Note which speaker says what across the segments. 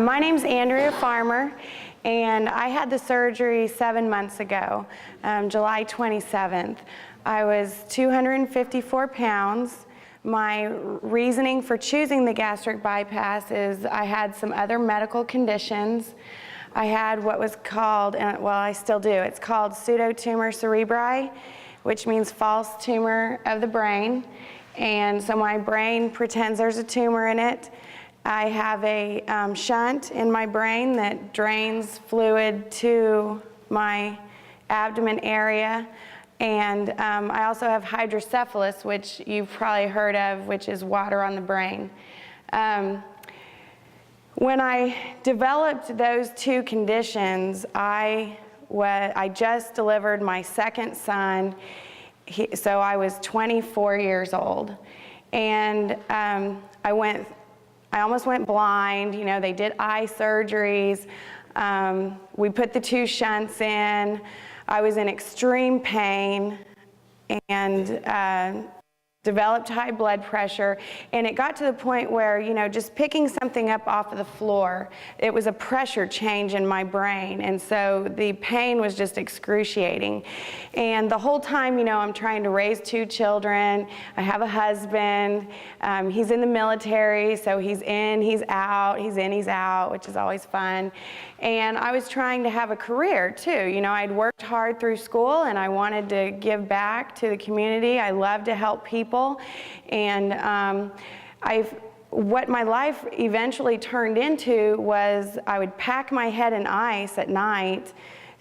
Speaker 1: My name's Andrea and I had the surgery 7 months ago, July 27th. I was 254 pounds. My reasoning for choosing the gastric bypass is I had some other medical conditions. I had what was called, well, I still do, it's called pseudotumor cerebri, which means false tumor of the brain. And so my brain pretends there's a tumor in it. I have a shunt in my brain that drains fluid to my abdomen area. And I also have hydrocephalus, which you've probably heard of, which is water on the brain. When I developed those two conditions, I just delivered my second son, so I was 24 years old. And I almost went blind. You know, they did eye surgeries. We put the two shunts in. I was in extreme pain and developed high blood pressure, and it got to the point where, you know, just picking something up off of the floor, it was a pressure change in my brain, and so the pain was just excruciating. And the whole time, you know, I'm trying to raise two children. I have a husband. He's in the military, so he's in, he's out, he's in, he's out, which is always fun. And I was trying to have a career too. You know, I'd worked hard through school and I wanted to give back to the community. I love to help people. And what my life eventually turned into was I would pack my head in ice at night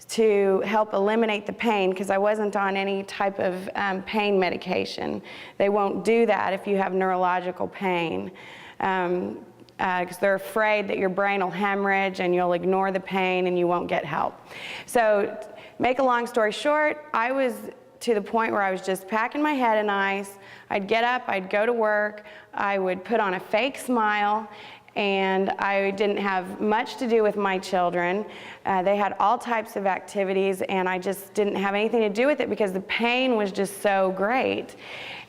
Speaker 1: to help eliminate the pain, because I wasn't on any type of pain medication. They won't do that if you have neurological pain. Because they're afraid that your brain will hemorrhage and you'll ignore the pain and you won't get help. So, make a long story short, I was to the point where I was just packing my head in ice. I'd get up, I'd go to work, I would put on a fake smile, and I didn't have much to do with my children. They had all types of activities, and I just didn't have anything to do with it because the pain was just so great.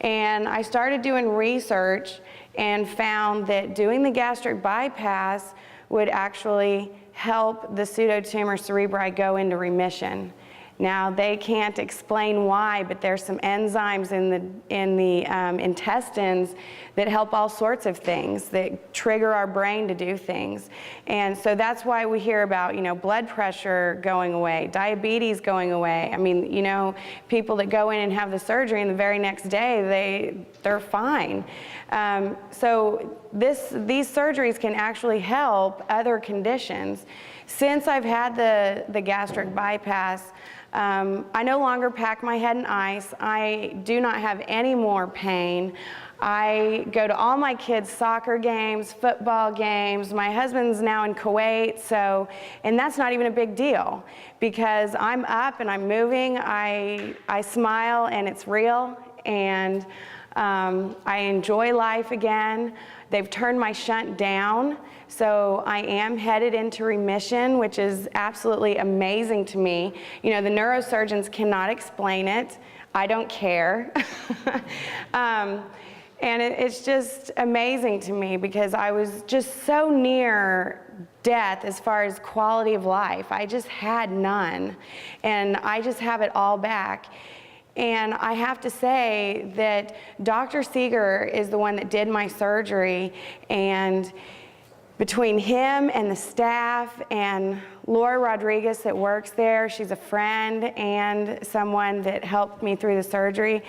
Speaker 1: And I started doing research and found that doing the gastric bypass would actually help the pseudotumor cerebri go into remission. Now, they can't explain why, but there's some enzymes in the intestines that help all sorts of things, that trigger our brain to do things. And so that's why we hear about, you know, blood pressure going away, diabetes going away. I mean, you know, people that go in and have the surgery and the very next day, they're fine. So these surgeries can actually help other conditions. Since I've had the gastric bypass, I no longer pack my head in ice. I do not have any more pain. I go to all my kids' soccer games, football games. My husband's now in Kuwait, and that's not even a big deal because I'm up and I'm moving. I smile and it's real, and I enjoy life again. They've turned my shunt down, so I am headed into remission, which is absolutely amazing to me. You know, the neurosurgeons cannot explain it. I don't care. And it's just amazing to me because I was just so near death as far as quality of life. I just had none, and I just have it all back. And I have to say that Dr. Seeger is the one that did my surgery, and between him and the staff and Laura Rodriguez that works there, she's a friend and someone that helped me through the surgery,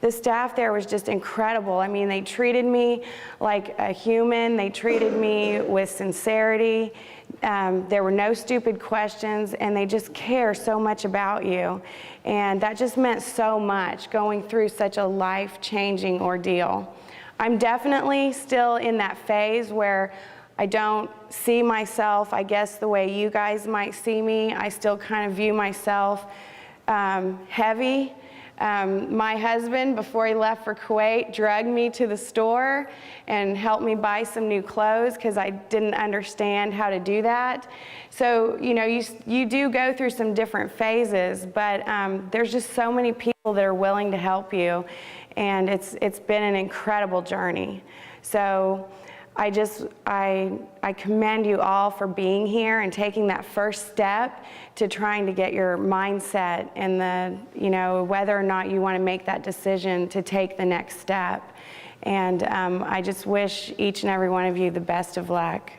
Speaker 1: the staff there was just incredible. I mean, they treated me like a human. They treated me with sincerity. There were no stupid questions, and they just care so much about you. And that just meant so much, going through such a life-changing ordeal. I'm definitely still in that phase where I don't see myself, I guess, the way you guys might see me. I still kind of view myself heavy. My husband, before he left for Kuwait, dragged me to the store and helped me buy some new clothes because I didn't understand how to do that. So, you know, you do go through some different phases, but there's just so many people that are willing to help you, and it's been an incredible journey. So I commend you all for being here and taking that first step to trying to get your mindset and whether or not you want to make that decision to take the next step. And I just wish each and every one of you the best of luck.